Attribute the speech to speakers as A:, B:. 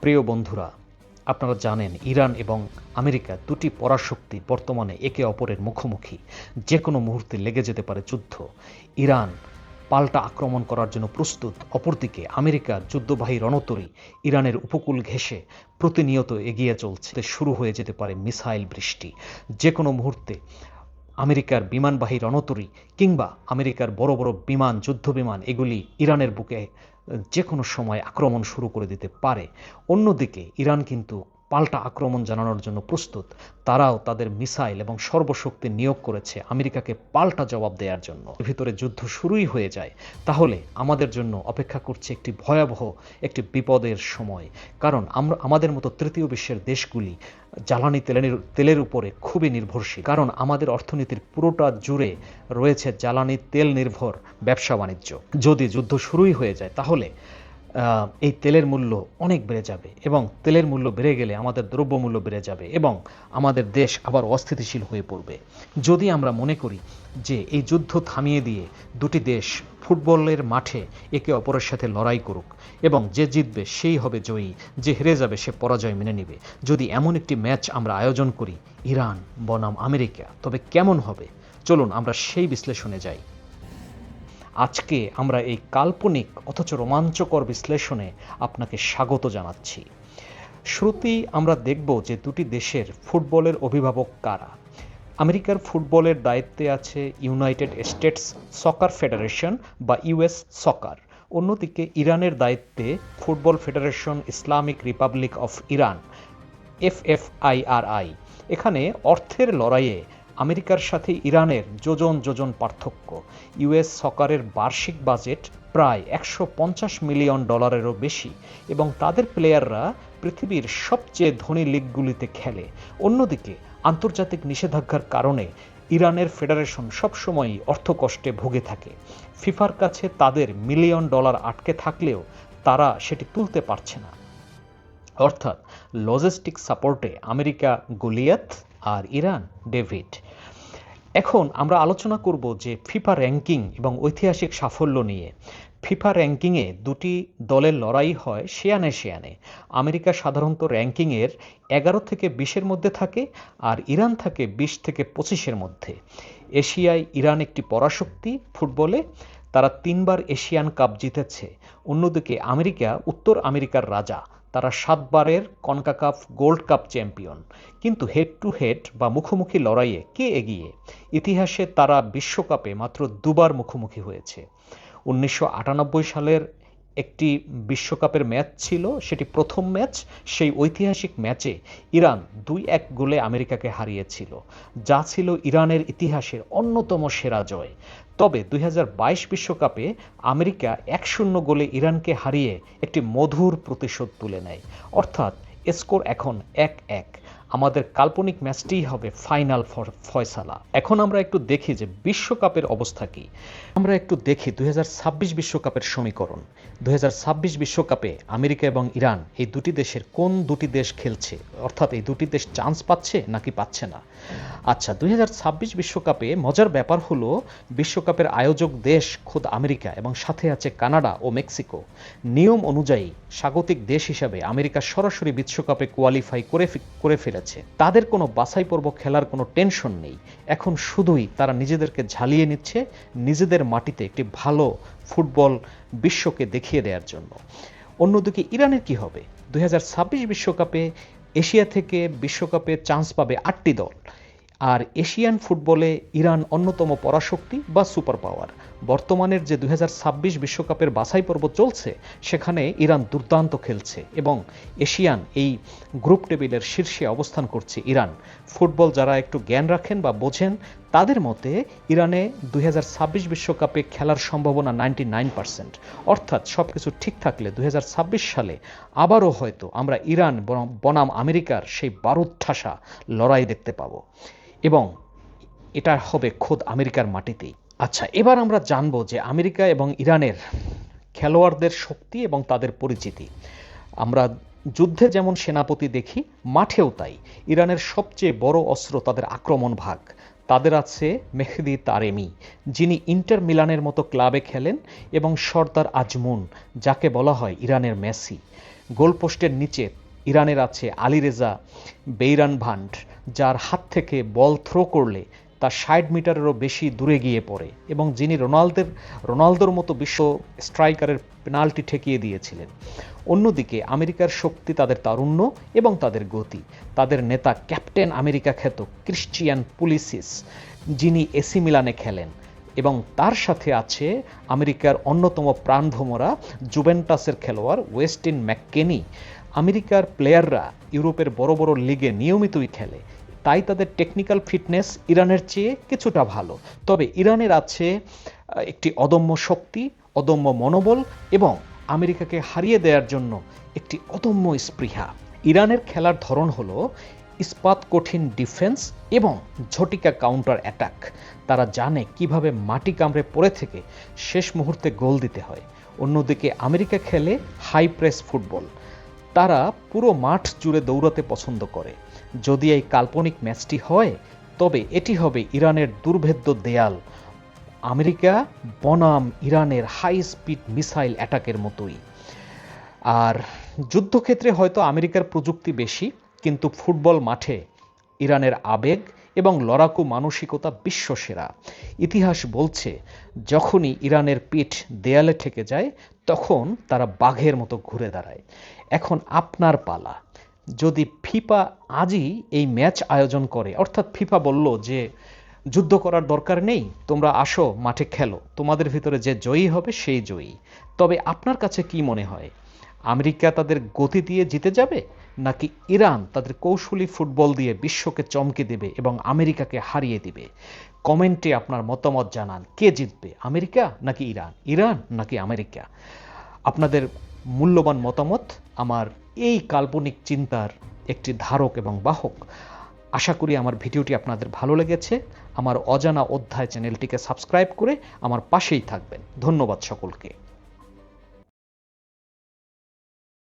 A: প্রিয় বন্ধুরা, আপনারা জানেন ইরান এবং আমেরিকা দুটি পরাশক্তি বর্তমানে একে অপরের মুখোমুখি। যে কোনো মুহূর্তে লেগে যেতে পারে যুদ্ধ। ইরান পাল্টা আক্রমণ করার জন্য প্রস্তুত, অপরদিকে আমেরিকার যুদ্ধবাহী রণতরী ইরানের উপকূল ঘেঁষে প্রতিনিয়ত এগিয়ে চলছে। শুরু হয়ে যেতে পারে মিসাইল বৃষ্টি। যে কোনো মুহূর্তে আমেরিকার বিমানবাহী রণতরী কিংবা আমেরিকার বড় বড় বিমান, যুদ্ধ বিমান, এগুলি ইরানের বুকে যে কোনো সময় আক্রমণ শুরু করে দিতে পারে। অন্যদিকে ইরান কিন্তু পাল্টা আক্রমণ জানানোর জন্য প্রস্তুত। তারাও তাদের মিসাইল এবং সর্বশক্তি নিয়োগ করেছে আমেরিকাকে পাল্টা জবাব দেওয়ার জন্য। ভিতরে যুদ্ধ শুরুই হয়ে যায়, তাহলে আমাদের জন্য অপেক্ষা করছে একটি ভয়াবহ একটি বিপদের সময়। কারণ আমাদের মতো তৃতীয় বিশ্বের দেশগুলি জ্বালানি তেলের উপরে খুবই নির্ভরশীল। কারণ আমাদের অর্থনীতির পুরোটা জুড়ে রয়েছে জ্বালানি তেল নির্ভর ব্যবসা বাণিজ্য। যদি যুদ্ধ শুরুই হয়ে যায় তাহলে এই তেলের মূল্য অনেক বেড়ে যাবে, এবং তেলের মূল্য বেড়ে গেলে আমাদের দ্রব্যমূল্য বেড়ে যাবে এবং আমাদের দেশ আবার অস্থিতিশীল হয়ে পড়বে। যদি আমরা মনে করি যে এই যুদ্ধ থামিয়ে দিয়ে দুটি দেশ ফুটবলের মাঠে একে অপরের সাথে লড়াই করুক এবং যে জিতবে সেই হবে জয়ী, যে হেরে যাবে সে পরাজয় মেনে নেবে, যদি এমন একটি ম্যাচ আমরা আয়োজন করি ইরান বনাম আমেরিকা, তবে কেমন হবে? চলুন আমরা সেই বিশ্লেষণে যাই। আজকে আমরা এই কাল্পনিক অথচ রোমাঞ্চকর বিশ্লেষণে আপনাকে স্বাগত জানাচ্ছি। শুরুতেই আমরা দেখব যে দুটি দেশের ফুটবলের অভিভাবক কারা। আমেরিকার ফুটবলের দায়িত্বে আছে ইউনাইটেড স্টেটস সকার ফেডারেশন বা ইউএস সকার। অন্যদিকে ইরানের দায়িত্বে football federation Islamic Republic of Iran, FFIRI. এখানে অর্থের লড়াইয়ে আমেরিকার সাথে ইরানের যোজন যোজন পার্থক্য। ইউএস সকারের বার্ষিক বাজেট প্রায় $150 মিলিয়ন বেশি এবং তাদের প্লেয়াররা পৃথিবীর সবচেয়ে ধনী লিগগুলিতে খেলে। অন্যদিকে আন্তর্জাতিক নিষেধাজ্ঞার কারণে ইরানের ফেডারেশন সবসময়ই অর্থকষ্টে ভুগে থাকে। ফিফার কাছে তাদের $1 মিলিয়ন আটকে থাকলেও তারা সেটি তুলতে পারছে না। অর্থাৎ লজিস্টিক সাপোর্টে আমেরিকা গোলিয়াথ আর ইরান ডেভিড। এখন আমরা আলোচনা করব যে ফিফা র্যাঙ্কিং এবং ঐতিহাসিক সাফল্য নিয়ে। ফিফা র্যাঙ্কিংয়ে দুটি দলের লড়াই হয় সেয়ানে সেয়ানে। আমেরিকা সাধারণত র্যাঙ্কিংয়ের 11 থেকে 20-এর মধ্যে থাকে আর ইরান থাকে 20 থেকে 25-এর মধ্যে। এশিয়ায় ইরান একটি পরাশক্তি ফুটবলে, তারা 3 বার এশিয়ান কাপ জিতেছে। অন্যদিকে আমেরিকা উত্তর আমেরিকার রাজা, তারা 7 বারের কনকাকাফ গোল্ড কাপ চ্যাম্পিয়ন। কিন্তু হেড টু হেড বা মুখোমুখি লড়াইয়ে কে এগিয়ে? ইতিহাসে তারা বিশ্বকাপে মাত্র 2 বার মুখোমুখি হয়েছে। 1998 সালের একটি বিশ্বকাপের ম্যাচ ছিল, সেটি প্রথম ম্যাচ। সেই ঐতিহাসিক ম্যাচে ইরান 2-1 গোলে আমেরিকাকে হারিয়েছিল, যা ছিল ইরানের ইতিহাসের অন্যতম সেরা জয়। তবে 2022 বিশ্বকাপে আমেরিকা 1-0 গোলে ইরানকে হারিয়ে একটি মধুর প্রতিশোধ তুলে নেয়। অর্থাৎ স্কোর এখন 1-1। আমাদের কাল্পনিক ম্যাচটিই হবে ফাইনাল ফয়সালা। এখন আমরা একটু দেখি যে বিশ্বকাপের অবস্থা কি। আমরা একটু দেখি 2026 বিশ্বকাপের সমীকরণ। 2026 বিশ্বকাপে আমেরিকা এবং ইরান এই দুটি দেশের কোন দুটি দেশ খেলছে, অর্থাৎ এই দুটি দেশ চান্স পাচ্ছে নাকি পাচ্ছে না। আচ্ছা, 2026 বিশ্বকাপে মজার ব্যাপার হলো বিশ্বকাপের আয়োজক দেশ খোদ আমেরিকা এবং সাথে আছে কানাডা ও মেক্সিকো। নিয়ম অনুযায়ী স্বাগতিক দেশ হিসাবে আমেরিকা সরাসরি বিশ্বকাপে কোয়ালিফাই করে ফেলেছে। তাদের কোনো বাছাই পর্ব খেলার কোনো টেনশন নেই। এখন শুধুই তারা নিজেদেরকে ঝালিয়ে নিচ্ছে নিজেদের মাটিতে একটি ভালো ফুটবল বিশ্বকে দেখিয়ে দেওয়ার জন্য। অন্যদিকে ইরানের কি হবে? 2026 বিশ্বকাপে এশিয়া থেকে বিশ্বকাপে চান্স পাবে 8টি দল। আর এশিয়ান ফুটবলে ইরান অন্যতম পরাশক্তি বা সুপার পাওয়ার। বর্তমানের যে 2026 বিশ্বকাপের বাছাই পর্ব চলছে সেখানে ইরান দুর্দান্ত খেলছে এবং এশিয়ান এই গ্রুপ টেবিলের শীর্ষে অবস্থান করছে ইরান। ফুটবল যারা একটু জ্ঞান রাখেন বা বোঝেন তাদের মতে ইরানে 2026 বিশ্বকাপে খেলার সম্ভাবনা 99%। অর্থাৎ সবকিছু ঠিক থাকলে 2026 সালে আবারও হয়তো আমরা ইরান বনাম আমেরিকার সেই বারুদ ঠাসা লড়াই দেখতে পাবো এবং এটা হবে খোদ আমেরিকার মাটিতেই। আচ্ছা, এবার আমরা জানবো যে আমেরিকা এবং ইরানের খেলোয়াড়দের শক্তি এবং তাদের পরিচিতি। আমরা যুদ্ধে যেমন সেনাপতি দেখি, মাঠেও তাই। ইরানের সবচেয়ে বড় অস্ত্র তাদের আক্রমণ ভাগ। তাদের আছে মেহদি তারেমি, যিনি ইন্টার মিলানের মতো ক্লাবে খেলেন, এবং সর্দার আজমুন, যাকে বলা হয় ইরানের মেসি। গোলপোস্টের নিচে ইরানের আছে আলীরেজা বেইরানভান্ড, যার হাত থেকে বল থ্রো করলে তা ৬০ মিটারেরও বেশি দূরে গিয়ে পড়ে এবং যিনি রোনালদোর মতো বিশ্ব স্ট্রাইকারের পেনাল্টি ঠেকিয়ে দিয়েছিলেন। অন্যদিকে আমেরিকার শক্তি তাদের তারুণ্য এবং তাদের গতি। তাদের নেতা ক্যাপ্টেন আমেরিকা খ্যাত ক্রিশ্চিয়ান পুলিসিস, যিনি এসি মিলানে খেলেন, এবং তার সাথে আছে আমেরিকার অন্যতম প্রাণভোমরা জুভেন্টাসের খেলোয়াড় ওয়েস্টিন ম্যাককেনি। আমেরিকার প্লেয়াররা ইউরোপের বড় বড় লিগে নিয়মিতই খেলে, তাই তাদের টেকনিক্যাল ফিটনেস ইরানের চেয়ে কিছুটা ভালো। তবে ইরানের আছে একটি অদম্য শক্তি, অদম্য মনোবল এবং আমেরিকাকে হারিয়ে দেওয়ার জন্য একটি অদম্য স্পৃহা। ইরানের খেলার ধরন হলো ইস্পাত কঠিন ডিফেন্স এবং ঝটিকা কাউন্টার অ্যাটাক। তারা জানে কিভাবে মাটি কামড়ে পড়ে থেকে শেষ মুহূর্তে গোল দিতে হয়। অন্যদিকে আমেরিকা খেলে হাই প্রেস ফুটবল। তারা পুরো মাঠ জুড়ে দৌড়াতে পছন্দ করে। যদি এই কাল্পনিক ম্যাচটি হয়, তবে এটি হবে ইরানের দুর্ভেদ্য দেয়াল, আমেরিকা বনাম ইরানের হাই স্পিড মিসাইল অ্যাটাকের মতোই। আর যুদ্ধক্ষেত্রে হয়তো আমেরিকার প্রযুক্তি বেশি, কিন্তু ফুটবল মাঠে ইরানের আবেগ এবং লড়াকু মানসিকতা বিশ্বসেরা। ইতিহাস বলছে, যখনই ইরানের পিঠ দেয়ালে ঠেকে যায়, তখন তারা বাঘের মতো ঘুরে দাঁড়ায়। এখন আপনার পালা। যদি ফিফা আজই এই ম্যাচ আয়োজন করে, অর্থাৎ ফিফা বলল যে যুদ্ধ করার দরকার নেই, তোমরা আসো মাঠে খেলো, তোমাদের ভিতরে যে জয়ী হবে সেই জয়ী, তবে আপনার কাছে কি মনে হয়, আমেরিকা তাদের গতি দিয়ে জিতে যাবে, নাকি ইরান তাদের কৌশলী ফুটবল দিয়ে বিশ্বকে চমকে দেবে এবং আমেরিকাকে হারিয়ে দিবে? কমেন্টে আপনার মতামত জানান। কে জিতবে, আমেরিকা নাকি ইরান, ইরান নাকি আমেরিকা? আপনাদের মূল্যবান মতামত আমার এই কাল্পনিক চিন্তার একটি ধারক এবং বাহক। আশা করি আমার ভিডিওটি আপনাদের ভালো লেগেছে। আমার অজানা অধ্যায় চ্যানেলটিকে সাবস্ক্রাইব করে আমার পাশেই থাকবেন। ধন্যবাদ সকলকে।